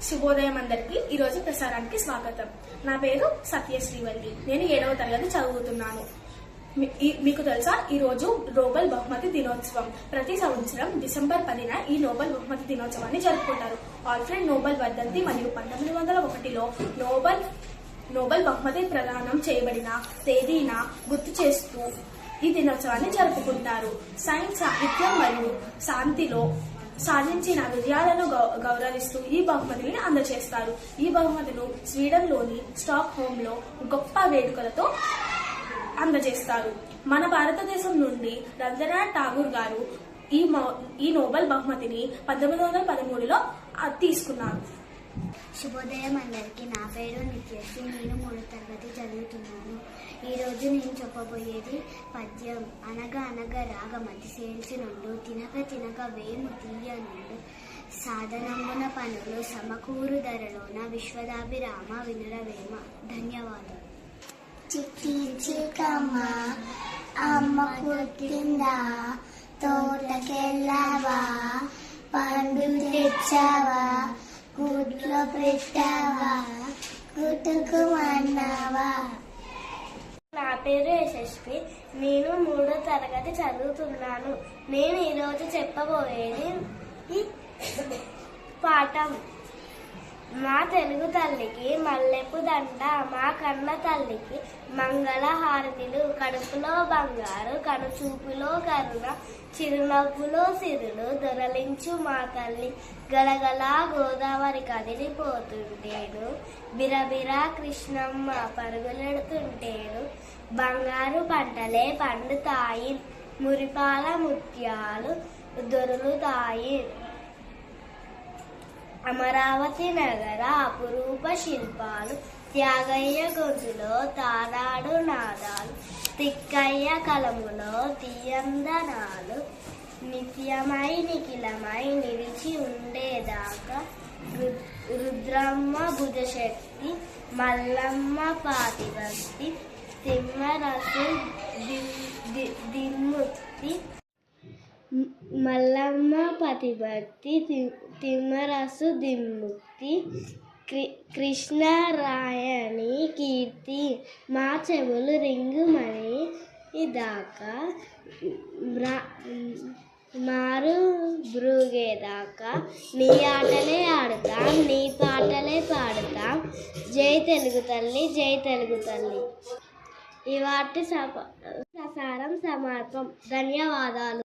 శుభోదయం అందరికీ. ఈరోజు ప్రసారానికి స్వాగతం. నా పేరు సత్యశ్రీవల్లి. నేను 7వ తరగతి చదువుతున్నాను. మీకు తెలుసా, ఈ రోజు నోబెల్ బహుమతి దినోత్సవం. ప్రతి సంవత్సరం డిసెంబర్ 10న ఈ నోబెల్ బహుమతి దినోత్సవాన్ని జరుపుకుంటారు. ఆల్ఫ్రెడ్ నోబెల్ వర్ధంతి మరియు 1901లో నోబెల్ బహుమతి ప్రదానం చేయబడిన తేదీన గుర్తు చేస్తూ ఈ దినోత్సవాన్ని జరుపుకుంటారు. సైన్స్, సాహిత్యం మరియు శాంతిలో సాధించిన విజయాలను గౌరవిస్తూ ఈ బహుమతిని అందజేస్తారు. ఈ బహుమతులు స్వీడన్లోని స్టాక్ హోమ్ లో గొప్ప వేడుకలతో అందజేస్తారు. మన భారతదేశం నుండి రవీంద్రనాథ్ ఠాగూర్ గారు ఈ నోబెల్ బహుమతిని 1913లో తీసుకున్నారు. శుభోదయం అందరికీ. నా పేరు నిత్యశ్రీ. నేను 3వ తరగతి చదువుతున్నాను. ఈరోజు నేను చెప్పబోయేది పద్యం. అనగా అనగా రాగమతి సేల్చినుండు, తినక తినక వేము తీయనుండు, సాధనమున పనులు సమకూరు ధరలోన, విశ్వదాభిరామ వినురవేమ. ధన్యవాదాలు. చిక్కించికమ్మ అమ్మ పుట్టిందా, తోటకెళ్ళావా, పండు తెచ్చావా, గుడ్లో పెట్టావా, గుట్టుకుమన్నావా. నా పేరు యశస్వి. నేను 3వ తరగతి చదువుతున్నాను. నేను ఈరోజు చెప్పబోయేది పాఠం. మా తెలుగు తల్లికి మల్లెపు దండ, మా కన్న తల్లికి మంగళ హారతిలు, కడుపులో బంగారు, కనుచూపులో కరుణ, చిరునవ్వులో సిరులు దొరలించు మా తల్లి. గలగల గోదావరి కదిలిపోతుంటేను, బిరబిరా కృష్ణమ్మ పరుగులెడుతుంటేను, బంగారు పంటలే పండుతాయి, మురిపాల ముత్యాలు దొరులుతాయి, అమరావతి నగర అపురూప శిల్పాలు, త్యాగయ్య గొంతులో తారాడు నాదాలు, తిక్కయ్య కలములో తీయందనాలు, నిత్యమై నిఖిలమై నిలిచి ఉండేదాకా, రుద్రమ్మ భుజశక్తి, మల్లమ్మ పాతిభక్తి, తిమ్మరసు దిమ్ముక్తి, మల్లమ్మ పతిభక్తి, తిమ్మరసు దిమ్ముక్తి, కృష్ణరాయని కీర్తి, మా చెవులు రింగుమని దాకా, మారు బ్రూగేదాకా, నీ ఆటలే ఆడుతాం, నీ పాటలే పాడుతాం, జై తెలుగు తల్లి, జై తెలుగు తల్లి. ఇవాటి ప్రసారం సమాప్తం. ధన్యవాదాలు.